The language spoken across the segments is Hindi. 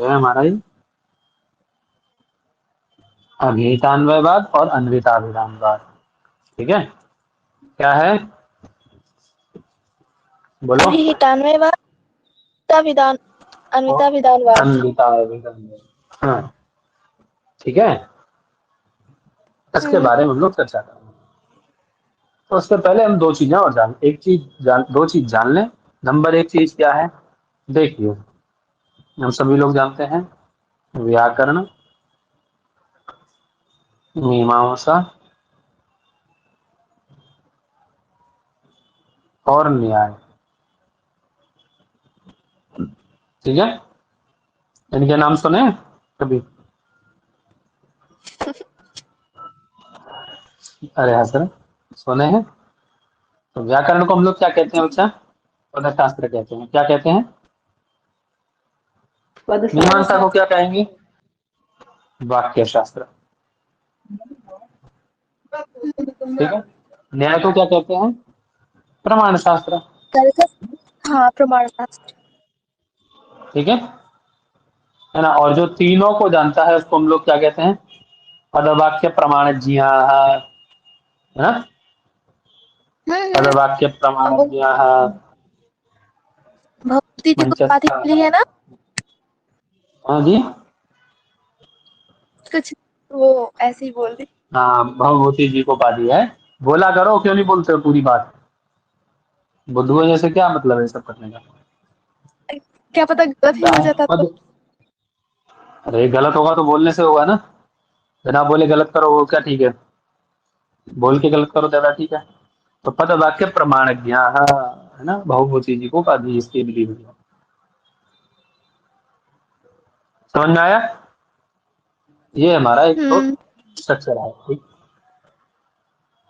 है हमारा ये अभिधान्वयवाद और अन्विताभिधानवाद। ठीक है, क्या है बोलो। अभिहितान्वयवाद, विधान, और अन्विता विधानवाद। अन्विताभिधानवाद, हाँ ठीक है, इसके हम्म। बारे में हम लोग चर्चा करेंगे। तो उससे पहले हम दो चीजें और दो चीज जान लें। नंबर एक चीज क्या है, देखिए, हम सभी लोग जानते हैं व्याकरण, मीमांसा और न्याय। ठीक है, इनके नाम सुने हैं कभी? अरे हाँ सर, सुने हैं। तो व्याकरण को हम लोग क्या कहते हैं बच्चा? पदशास्त्र कहते हैं। क्या कहते हैं? मीमांसा पदशास्त्र। को क्या कहेंगे? वाक्य शास्त्र। ठीक है, न्याय को क्या कहते हैं? प्रमाण शास्त्र। तर्क, हाँ, प्रमाण शास्त्र। ठीक है ना। और जो तीनों को जानता है उसको हम लोग क्या कहते हैं? पदवाक्य प्रमाण जी हाँ, है ना। हम्म। पदवाक्य प्रमाण वो जी हाँ, भक्ति जी को उपाधि मंचस्थ। मिली है ना हाँ जी, कुछ, वो ऐसे ही बोल दी। हाँ भवभूति जी को पा दिया है। बोला करो, क्यों नहीं बोलते हो पूरी बात? बुद्धू जैसे क्या मतलब है सब करने का? क्या पता गलत ही क्या हो है जाता तो। पद? अरे गलत होगा तो बोलने से होगा ना। बिना बोले गलत करो वो क्या ठीक है? बोल के गलत करो ज्यादा ठीक है। तो पद वाक्य प्रमाणज्ञ है ना, बहुभूति जी को उपाधि इसकी मिली हुई है। समझ में आया? ये हमारा एक तो हम्म। स्ट्रक्चर है। ठीक,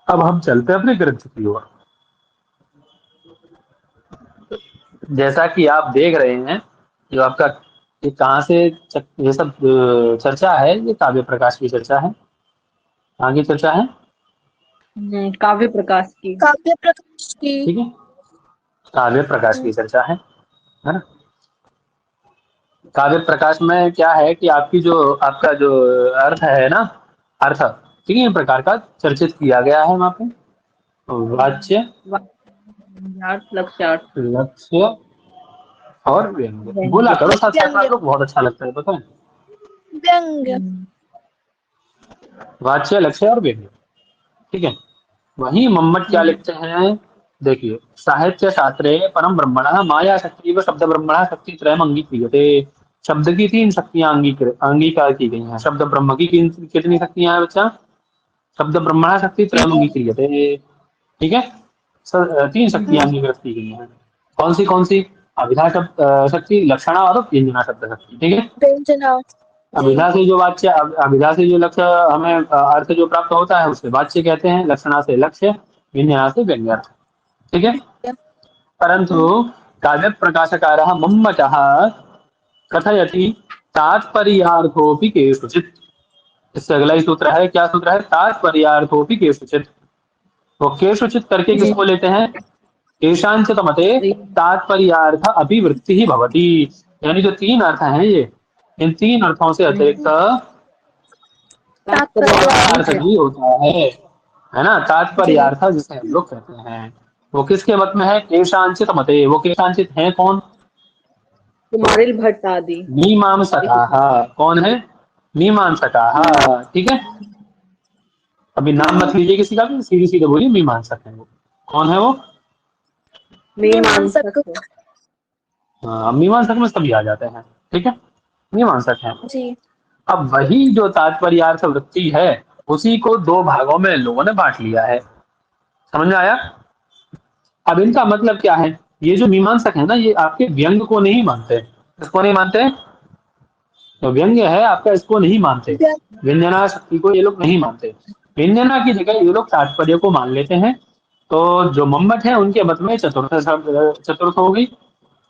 अब हम चलते हैं अपने ग्रंथ की ओर। जैसा कि आप देख रहे हैं, जो आपका ये कहाँ से ये सब चर्चा है, ये काव्य प्रकाश की चर्चा है। कहाँ की चर्चा है? काव्य प्रकाश की। काव्य प्रकाश की। ठीक है, काव्य प्रकाश की चर्चा है ना। काव्य प्रकाश में क्या है कि आपका जो अर्थ है ना, अर्थ, ठीक है, इन प्रकार का चर्चित किया गया है वहां पे। वाच्य, वाच्यार्थ, लक्ष्यार्थ। लक्ष्य और व्यंग्य। बोला व्यंग्य। करो साथ साथ में, व्यंग्य। आप लोग बहुत अच्छा लगता है पता है। व्यंग्य। वाच्य, लक्ष्य और व्यंग्य। ठीक है, वही मम्मट क्या हम्म। लिखते हैं? देखिए, साहित्य शास्त्रे परम ब्रह्मण माया शक्ति व शब्द ब्रह्मण शक्ति त्रयम अंगीक्रियते। शब्द की तीन शक्तियां अंगीकार की गई हैं। शब्द ब्रह्म की कितनी शक्तियां हैं बच्चा? शब्द ब्रह्मण शक्ति त्रयम तीन। अंगीक्रियते। ठीक है, तीन शक्तियां अंगीकृत की गई हैं। कौन सी? अभिधा शब्द शक्ति, लक्षणा और व्यंजना शब्द शक्ति। ठीक है, व्यंजना। जी। अभिधा से जो वाच्य, अभिधा से जो लक्ष्य हमें अर्थ जो प्राप्त होता है उसे वाच्य कहते हैं। लक्षणा से लक्ष्य, व्यंजना से व्यंग्यार्थ। ठीक है, परंतु काव्य प्रकाशकार मम्मट कथयति तात्पर्यार्थोपि केषुचित्। इससे अगला ही सूत्र है, क्या सूत्र है? तात्पर्यार्थोपि केषुचित्। तो केषुचित् करके जी। किसको लेते हैं? केषांचित मते तात्पर्यार्थ अभिवृत्ति ही भवति। यानी जो तीन अर्थ हैं ये, इन तीन अर्थों से अतिरिक्त तात्पर्य अर्थ भी होता है ना। जी। तात्पर्यार्थ जिसे हम लोग कहते हैं, वो किसके मत में है? केशांचित मते। वो केशांचित हैं कौन? तो कुमारिल भट्ट आदि। मीमांसकाः। कौन है? मीमांसकाः। ठीक है, अभी नाम मत लीजिए किसी का भी, सीधे सीधे बोलिए मीमांसक है वो। कौन है वो? मीमांसक। मीमांसक। हाँ, मीमांसक में सभी आ जाते हैं। ठीक है, मीमांसक है। जी। अब वही जो तात्पर्यार्थ वृत्ति है, उसी को दो भागों में लोगों ने बांट लिया है। समझ में आया? अब इनका मतलब क्या है? ये जो मीमांसक है ना, ये आपके व्यंग को नहीं मानते। इसको नहीं मानते। तो व्यंग्य है आपका, इसको नहीं मानते। व्यंजना शक्ति को ये लोग नहीं मानते। व्यंजना की जगह ये लोग तात्पर्य को मान लेते हैं। तो जो मम्मट है उनके मत में चतुर्थ हो गई,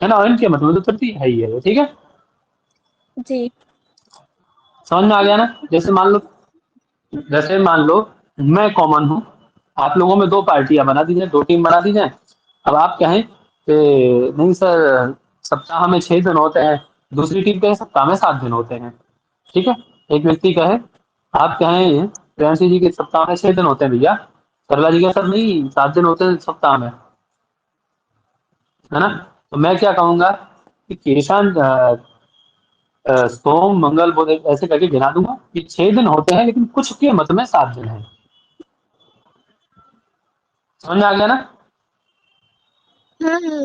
है ना। और इनके मत में तो तृतीय है ही है। ठीक है, जी। समझ में आ गया ना। जैसे मान लो मैं कॉमन हूँ, आप लोगों में दो पार्टियां बना दी जाए, दो टीम बना दी जाए। अब आप कहें कि नहीं सर, सप्ताह में 6 दिन होते हैं, दूसरी टीम कहे सप्ताह में 7 दिन होते हैं। ठीक है, एक व्यक्ति कहे, आप कहें प्रियांशी जी के सप्ताह में 6 दिन होते हैं भैया, सरला जी का सर नहीं 7 दिन होते हैं सप्ताह में, है ना। तो मैं क्या कहूंगा कि केशान सोम मंगल बुध ऐसे करके गिना दूंगा कि 6 दिन होते हैं, लेकिन कुछ के मत में 7 दिन है। समझ में आ गया ना, हम्म।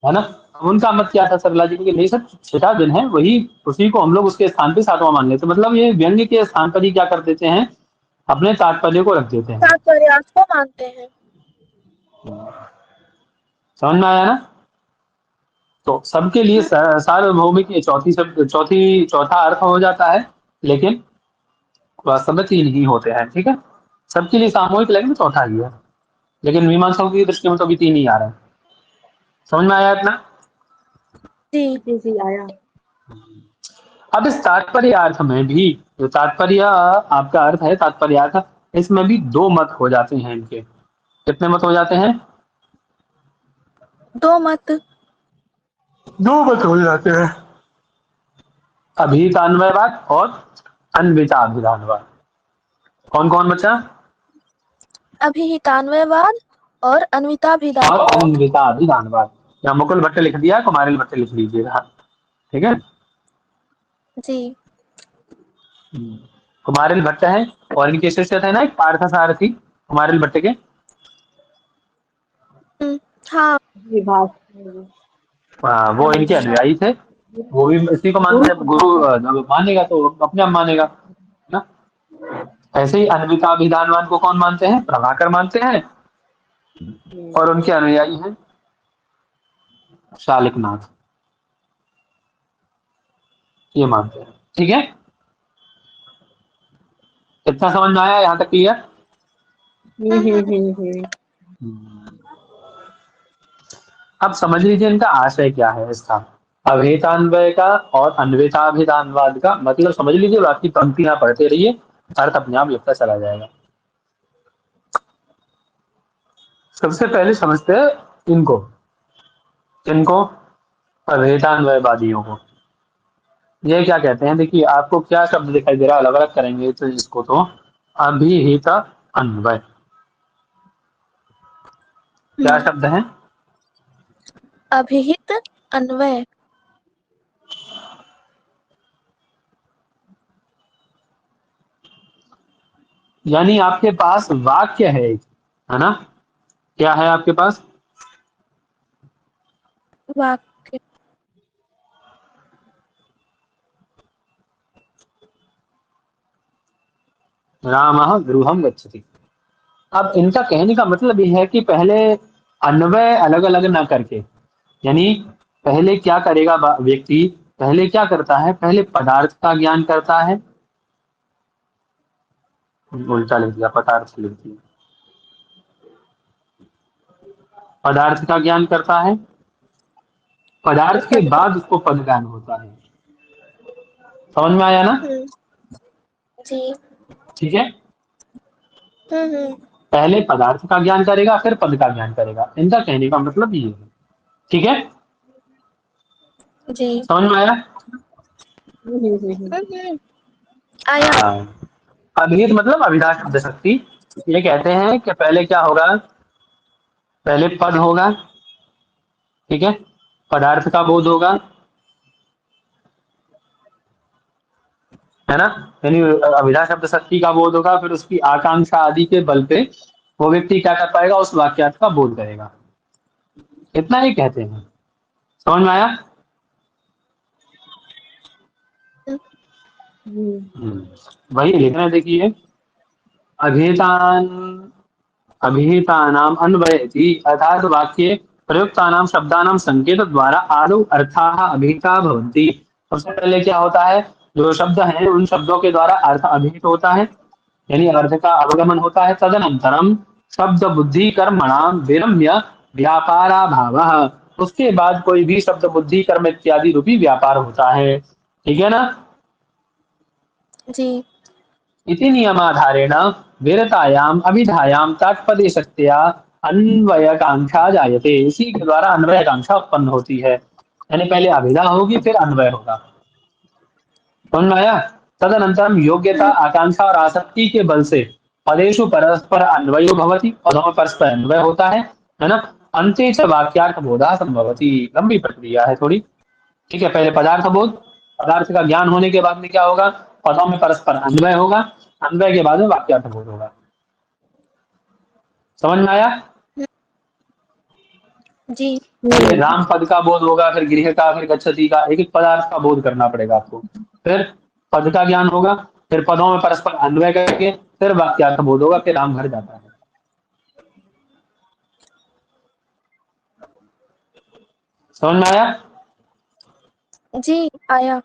है ना। अब उनका मत क्या था सरला जी की, नहीं सर 6 दिन है, वही उसी को हम लोग उसके स्थान पे 7वां मान लेते, मतलब ये व्यंग्य के स्थान पर ही क्या कर देते हैं, अपने तात्पर्य को रख देते हैं। तात्पर्य को मानते हैं। समझ में आया ना। तो सबके लिए सार्वभौमिक ये चौथा अर्थ हो जाता है, लेकिन वास्तव में 3 ही होते हैं। ठीक है, सबके लिए सामूहिक लेकिन चौथा ही है, लेकिन मीमांसकों की दृष्टि में तो अभी 3 ही आ रहे हैं। समझ में आया इतना। जी। जी आया। अब इस तात्पर्य अर्थ में भी, जो तात्पर्य आपका अर्थ है तात्पर्य अर्थ, इसमें भी 2 मत हो जाते हैं इनके। कितने मत हो जाते हैं? 2 मत। 2 मत हो जाते हैं, अभिहितान्वयवाद और अन्विताभिधानवाद। कौन कौन बचा? अभिहितान्वयवाद और और अन्विताभिधानवाद। अन्विताभिधानवाद। या मुकुल भट्ट लिख दिया, कुमारिल भट्ट लिख लीजिएगा। ठीक है, जी। कुमारिल भट्ट है, और इनके शिष्य थे ना एक पार्थसारथी कुमारिल भट्ट के। हाँ। विभाग। वो इनके अनुयायी थे, वो भी इसी को मानते हैं गुरु। जब मानेगा तो अपने आप मानेगा ना। ऐसे ही अन्विताभिधानवाद को कौन मानते हैं? प्रभाकर मानते हैं, और उनके अनुयायी हैं शालिकनाथ, ये मानते हैं। ठीक है, इतना समझ में आया यहाँ तक क्लियर? अब समझ लीजिए इनका आशय क्या है इसका, अभेदान्वय का और अन्विताभिधानवाद का मतलब समझ लीजिए, बाकी पंक्तियां पढ़ते रहिए, अर्थ अपने आप लिखता चला जाएगा। सबसे पहले समझते हैं इनको, इनको अभेदान्वयवादियों को। ये क्या कहते हैं, देखिए आपको क्या शब्द दिखाई दे रहा है, अलग अलग करेंगे तो इसको, तो अभिहित अन्वय क्या शब्द है? अभिहित अन्वय। यानी आपके पास वाक्य है एक, है ना। क्या है आपके पास? वाक्य। रामः गृहं गच्छति। अब इनका कहने का मतलब ये है कि पहले अन्वय अलग अलग ना करके, यानी पहले क्या करेगा व्यक्ति, पहले क्या करता है, पहले पदार्थ का ज्ञान करता है, उल्टा लिख दिया, पदार्थ लिख दिया, पदार्थ का ज्ञान करता है, पदार्थ के बाद उसको पद ज्ञान होता है। समझ में आया ना। जी। ठीक है, हम्म। पहले पदार्थ का ज्ञान करेगा फिर पद का ज्ञान करेगा, इनका कहने का मतलब ये है। ठीक है, जी। समझ में आया। आया। हाँ, अभिहित मतलब अभिधा शब्द शक्ति। ये कहते हैं कि पहले क्या होगा, पहले पद होगा, ठीक है, पदार्थ का बोध होगा, है ना। यानी अभिधा शब्द शक्ति का बोध होगा, फिर उसकी आकांक्षा आदि के बल पे वो व्यक्ति क्या कर पाएगा, उस वाक्यार्थ का बोध करेगा। इतना ही कहते हैं। समझ में आया। वही लिखना है, देखिए अभिहितान अभिहितानाम अन्वयति, अर्थात वाक्ये प्रयुक्तानाम शब्दानाम संकेत द्वारा आदौ अर्थाः अभिहिता भवन्ति। सबसे पहले क्या होता है, जो शब्द हैं उन शब्दों के द्वारा अर्थ अभिहित होता है, यानी अर्थ का अवगमन होता है। तदनंतरम शब्द बुद्धि कर्मणाम विरम्य व्यापाराभावः, उसके बाद कोई भी शब्द बुद्धि कर्म इत्यादि रूपी व्यापार होता है। ठीक है ना। जी। इति नियमाधारेण विरतायाम अभिधायां तात्पर्यशक्त्या अन्वयकांक्षा जायते, इसी के द्वारा अन्वयकांक्षा उत्पन्न होती है। यानी पहले अभिधा होगी फिर अन्वय होगा। समझ में आया? तदनंतरम योग्यता, आकांक्षा और आसक्ति के बल से पदेषु परस्पर अन्वयो भवति, पदों में परस्पर अन्वय होता है ना? अंते च वाक्यार्थ बोधा संभवति। लंबी प्रक्रिया है थोड़ी, ठीक है। पहले पदार्थ बोध, पदार्थ का ज्ञान होने के बाद में क्या होगा? पदों में परस्पर अन्वय होगा, अन्वय के बाद में वाक्यार्थ बोध होगा। समझ में आया? जी। पहले राम पद का बोध होगा, फिर गृह का, फिर गच्छति का, एक एक पदार्थ का बोध करना पड़ेगा आपको। फिर पद का ज्ञान होगा, फिर पदों में परस्पर अन्वय करके फिर वाक्यार्थ बोध होगा, फिर राम घर जाता है। समझ में आया? जी आया।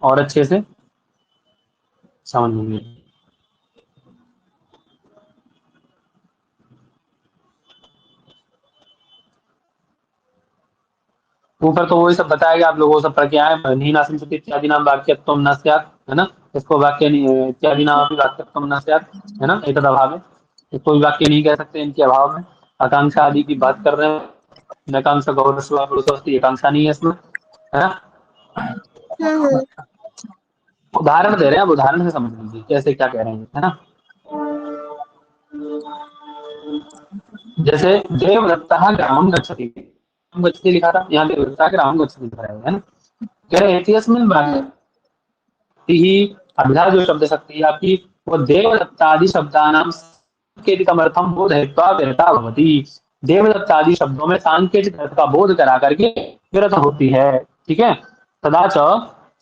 और अच्छे से समझ लेंगे। ऊपर तो वही सब बताया गया, आप लोगों को सब पढ़ के आए। नीना संस्कृति इत्यादि नाम वाक्यत्वम न स्यात्, है ना? इसको वाक्य नहीं, इत्यादि नाम वाक्यत्वम न स्यात्, है ना? एक अभाव है, इसको भी वाक्य नहीं कह सकते इनके अभाव में। आकांक्षा आदि की बात कर रहे हैं, नकांक्षा गौरव पुरुषोस्ती, आकांक्षा नहीं है इसमें, है ना? हम्म। उदाहरण दे रहे हैं, अब उदाहरण से समझ लीजिए कैसे क्या कह रहे हैं, है ना? जैसे देवदत्तः ग्रामं गच्छति, गच्छति लिखा था, यहाँ देवदत्तः ग्रामं गच्छति लिखा है ना? कह रहे इत्यस्मिन् वाक्ये ही अभिधा जो शब्द शक्ति है आपकी, वो देवदत्तादि शब्दानां सांकेतिकमर्थं बोधयित्वा विरता भवति। देवदत्तादि शब्दों में सांकेतिक अर्थ का बोध करा करके विरत होती है, ठीक है। तदा च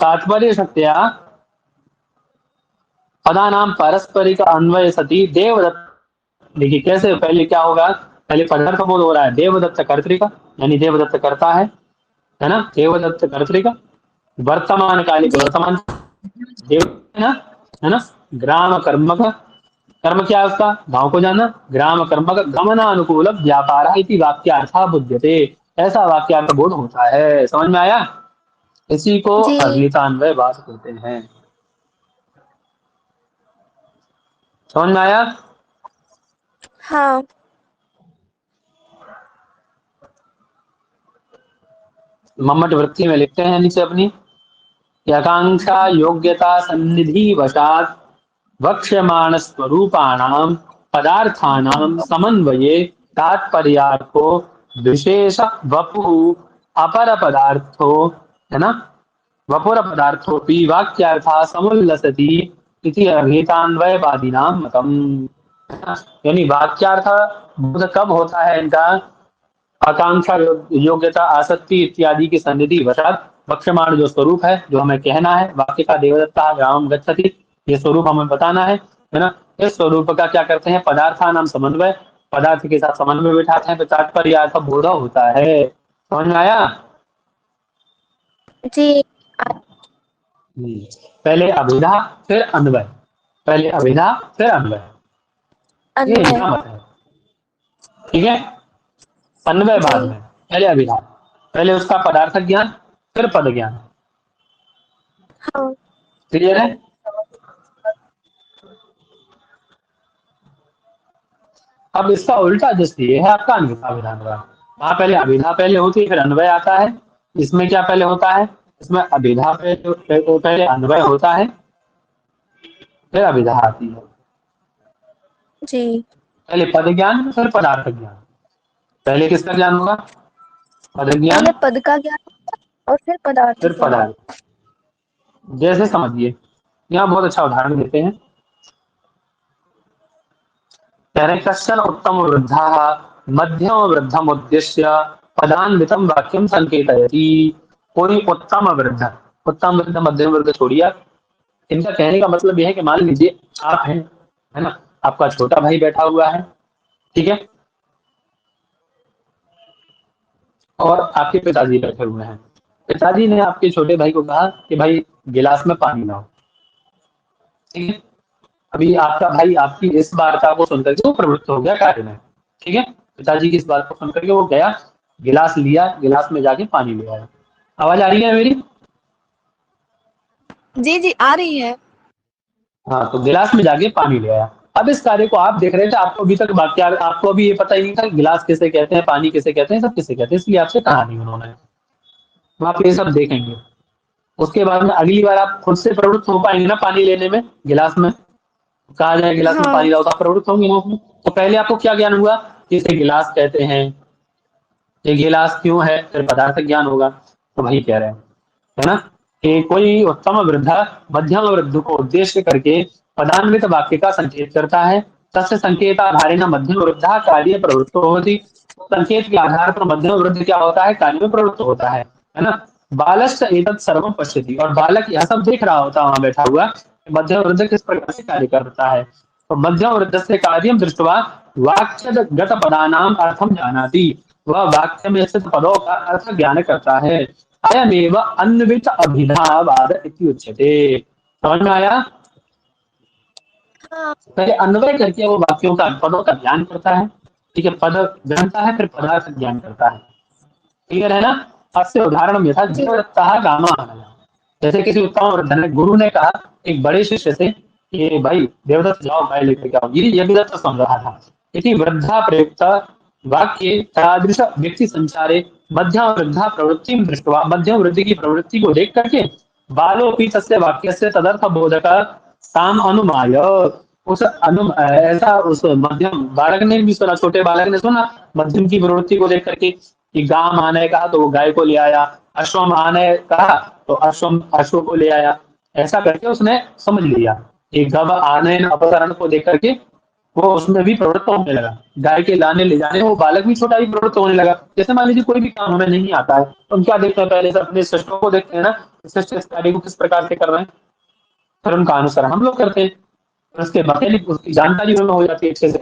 तात्पर्य शक्त्या पदानां पारस्परिक अन्वय सति देवदत्त, देखिए कैसे, पहले क्या होगा? पहले पदार्थ बोध हो रहा है, देवदत्त कर्तृका, यानी देवदत्त करता है ना? देवदत्त कर्तृका, वर्तमान कालिक, जी। वर्तमान देव, है ना? ग्राम कर्मक, कर्म क्या है उसका? गांव को जाना। ग्राम कर्मक गमनानुकूल व्यापार इति वाक्यार्था बुध्यते, ऐसा वाक्यार्थ बोध होता है। समझ में आया? इसी को जी अभिधान्वय वाद कहते हैं। समझ में आया? हाँ। मम्मट वृत्ति में लिखते हैं नीचे अपनी, आकांक्षा योग्यता सन्निधि वशात वक्ष्यमाण स्वरूपाणाम पदार्थानाम समन्वये तात्पर्यार्थो विशेष वपु अपर पदार्थो, है ना? वपुर पदार्थोपि वाक्यार्था समुल्लसति इति अभेदान्वयवादिनां मतम। यानी वाक्यार्थ बोध कब होता है इनका? आकांक्षा, योग्यता, आसक्ति इत्यादि की सन्निधि वशात वक्ष्यमाण जो स्वरूप है, जो हमें कहना है, वाक्य का देवदत्ता ग्रामं गच्छति, ये स्वरूप हमें बताना है ना? इस स्वरूप का क्या करते हैं? पदार्था नाम समन्वय, पदार्थ के साथ समन्वय बिठाते हैं, तो तात्पर्य बोध होता है। समझ में आया? जी। पहले अभिधा फिर अन्वय, पहले अभिधा फिर अन्वय, ये अन्वय। इनका मत है, ठीक है। अन्वय बाद जी में, पहले अभिधा, पहले उसका पदार्थ ज्ञान फिर पद ज्ञान। हाँ। क्लियर है? अब इसका उल्टा जस्ट ये है आपका अन्यथा विधान का। वहां पहले अभिधा पहले होती है, फिर अन्वय आता है। इसमें क्या पहले होता है? इसमें अभिधा पहले अन्वय होता है, फिर अभिधा आती है। जी। पहले पद ज्ञान फिर पदार्थ ज्ञान। पहले किसका ज्ञान होगा? पद ज्ञान, पहले पद का ज्ञान और फिर पदार्थ फिर ज्ञान। पदार्थ। जैसे समझिए, यहाँ बहुत अच्छा उदाहरण देते हैं। कह रहे कश्चन उत्तम वृद्धा मध्यम वृद्धम उद्देश्य पदान्वितम वाक्यम संकेतयति। कोई उत्तम वृद्ध, उत्तम वृद्ध मध्यम वृद्ध छोड़िए आप, इनका कहने का मतलब यह है कि मान लीजिए आप हैं, है ना? आपका छोटा भाई बैठा हुआ है, ठीक है, और आपके पिताजी बैठे हुए हैं। पिताजी ने आपके छोटे भाई को कहा कि भाई गिलास में पानी लाओ, ठीक है। अभी आपका भाई आपकी इस वार्ता को सुनकर के वो प्रवृत्त हो गया कार्य में, ठीक है। पिताजी की इस बात को सुनकर के वो गया, गिलास लिया, गिलास में जाके पानी ले आया। आवाज आ रही है मेरी? जी जी आ रही है। हाँ, तो गिलास में जाके पानी ले आया। अब इस कार्य को आप देख रहे थे, आपको अभी तक वाक्य, आपको अभी ये पता ही नहीं था गिलास किसे कहते हैं, पानी किसे कहते हैं, सब किसे कहते हैं, इसलिए आपसे कहा नहीं उन्होंने। तो आप ये सब देखेंगे, उसके बाद में अगली बार आप खुद से प्रवृत्त हो पाएंगे ना पानी लेने में, गिलास में कहा जाए गिलास में हाँ पानी लाओ, तो आप प्रवृत्त होंगे ना उसमें। तो पहले आपको क्या ज्ञान हुआ कि इसे गिलास कहते हैं, ये गिलास क्यों है, फिर पदार्थ ज्ञान होगा। तो वही कह रहे हैं, है ना, कि कोई उत्तम वृद्धा मध्यम वृद्ध को उद्देश्य करके पदान्वित वाक्य का संकेत करता है। तस्य संकेताधारेण मध्यम वृद्धा कार्य प्रवृत्त होती। संकेत के आधार पर मध्यम वृद्ध क्या होता है, कार्य में प्रवृत्त होता है ना। बालश्च एतत् सर्वं पश्यति, और बालक यह सब देख रहा होता है वहां बैठा हुआ, मध्यम वृद्ध किस प्रकार से कार्य करता है। तो मध्यम वृद्ध से कार्यम दृष्टवा वाक्यगत पदानाम अर्थम जानाति, वह वाक्य में स्थित पदों का अर्थ ज्ञान करता है। अयमेव अन्वित अभिधावाद इति उच्यते। समझ में आया। हाँ पहले अन्वय करके वो वाक्यों का पदों का ज्ञान करता है, ठीक है, पद जानता है, फिर पदार्थ ज्ञान करता है। क्लियर है ना। अस्य उदाहरण यथा जी देवदत्तः गामा आनया। जैसे किसी उत्तम वृद्ध ने, गुरु ने कहा एक बड़े शिष्य से कि भाई देवदत्त जाओ गाय लेकर के आओ, ये भी दत्त समझ रहा था। इति वृद्धा प्रयुक्त वाक्य तादृश व्यक्ति संचारे मध्यम वृद्धा प्रवृत्ति दृष्टवा, मध्यम वृद्धि की प्रवृत्ति को देख करके बालोपि तस्य वाक्यस्य तदर्थ बोधक साम अनुमाय, उस ऐसा उस मध्यम बालक ने भी सुना, छोटे बालक ने सुना मध्यम की प्रवृत्ति को देख करके कि गाम आने कहा तो वो गाय को ले आया, अश्वम आने कहा तो अश्वम अश्व को ले आया। ऐसा करके उसने समझ लिया कि गव आने अपसरण को देख करके वो उसमें भी प्रवृत्त होने लगा, गाय के लाने ले जाने, वो बालक भी छोटा भी प्रवृत्त होने लगा। जैसे मान लीजिए कोई भी काम हमें नहीं आता है तो हम क्या देखते हैं, पहले से अपने शिष्यों को देखते हैं ना, शिष्य इस कार्य को किस प्रकार से कर रहे हैं, फिर उनका अनुसरण हम लोग करते हैं, फिर उसके मैकेनिक उसकी जानकारी हमें हो जाती है, अच्छे से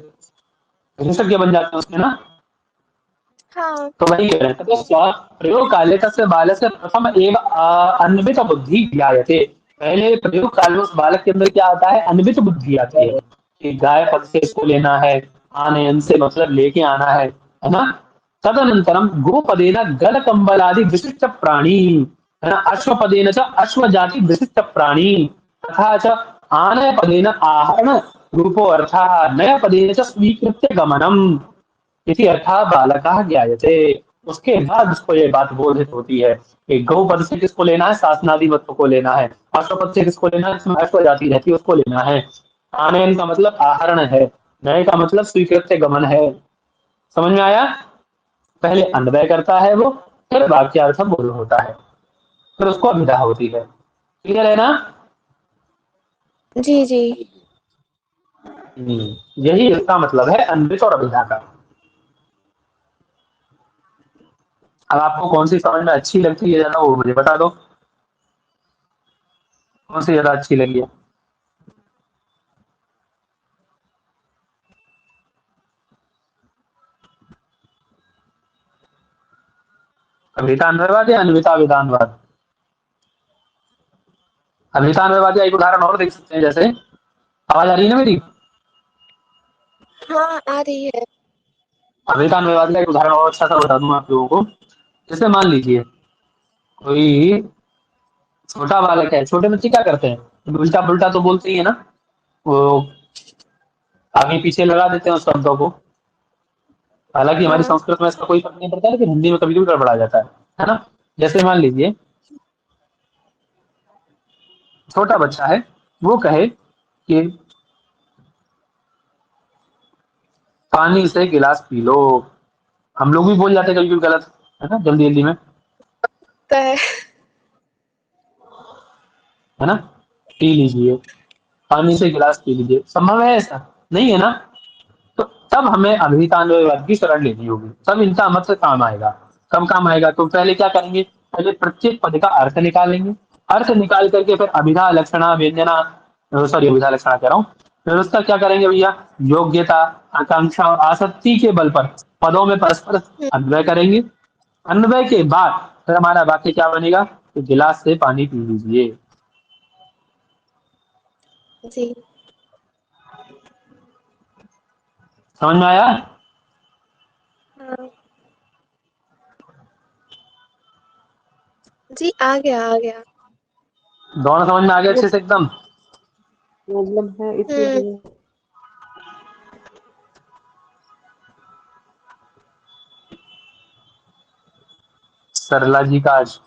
विशेषज्ञ बन जाते हैं उसके ना। हाँ तो वही कह रहे हैं, तो क्या प्रयोग काले तस्य बालस्य प्रथम एव अन्वित बुद्धि ज्ञायते। पहले प्रयोग काल में उस बालक के अंदर क्या आता है, अन्वित बुद्धि आती है कि गाय पद से इसको लेना है, आनयन से मतलब लेके आना है ना। तदनंतरम गोपदेन गल कंबल आदि विशिष्ट प्राणी, है ना, अश्वपदेन च अश्व जाति विशिष्ट प्राणी, तथा च आनय पदेन आहरण रूपो अर्थः, नय पदेन च स्वीकृत्य गमनम इसी अर्थात बालकः ज्ञायते। उसके बाद उसको ये बात बोधित होती है कि गौ पद से किसको लेना है, शासनादि वत्व को लेना है, अश्व पद से किसको लेना है, इसमें अश्व जाति रहती है उसको लेना है। आनयन का मतलब आहरण है, नय का मतलब स्वीकृत्य गमन है। समझ में आया। पहले अन्वय करता है वो, फिर वाक्यार्थ बोध होता है, फिर उसको अभिधा होती है। क्लियर है ना। जी जी यही इसका मतलब है अन्वित और अभिधा का। अब आपको कौन सी समझ में अच्छी लगती है ज्यादा, वो मुझे बता दो, कौन सी ज्यादा अच्छी लगी है। अभितान्वयवाद या अन्विता विधानवाद। अभितान्वयवाद का एक उदाहरण और देख सकते हैं, जैसे आवाज आ रही है ना मेरी। हाँ आ रही है। अभितान्वयवाद का एक उदाहरण और अच्छा सा बता दूं आप लोगों को। जैसे मान लीजिए कोई छोटा बालक है, छोटे बच्चे क्या करते हैं, उल्टा पुल्टा तो बोलते ही है ना, वो आगे पीछे लगा देते हैं उस शब्दों को। हालांकि हमारी हाँ संस्कृत में इसका कोई फर्क नहीं पड़ता, लेकिन हिंदी में कभी कभी गड़बड़ा जाता है ना। जैसे मान लीजिए छोटा बच्चा है, वो कहे कि पानी से गिलास पी लो। हम लोग भी बोल जाते हैं कभी कभी गलत, है ना, जल्दी जल्दी में, तो है। है ना, पी लीजिए, पानी से गिलास पी लीजिए, संभव है ऐसा, नहीं है ना। तो तब हमें अभितान्वयवाद की शरण लेनी होगी, तब इनका मत काम आएगा। कम काम आएगा तो पहले क्या करेंगे, पहले प्रत्येक पद का अर्थ निकालेंगे, अर्थ निकाल करके फिर अभिधा लक्षणा व्यंजना, सॉरी अभिधा लक्षणा कह रहा हूँ, फिर उसका क्या करेंगे भैया, योग्यता आकांक्षा और आसक्ति के बल पर पदों में परस्पर अन्वय करेंगे। अन्वय के बाद फिर हमारा वाक्य क्या बनेगा, तो गिलास से पानी पी लीजिए। जी समझ में आया। हाँ जी आ गया आ गया। दोनों समझ में आ गया अच्छे से एकदम। प्रॉब्लम है हम्म इसीलिए। सरला जी का आज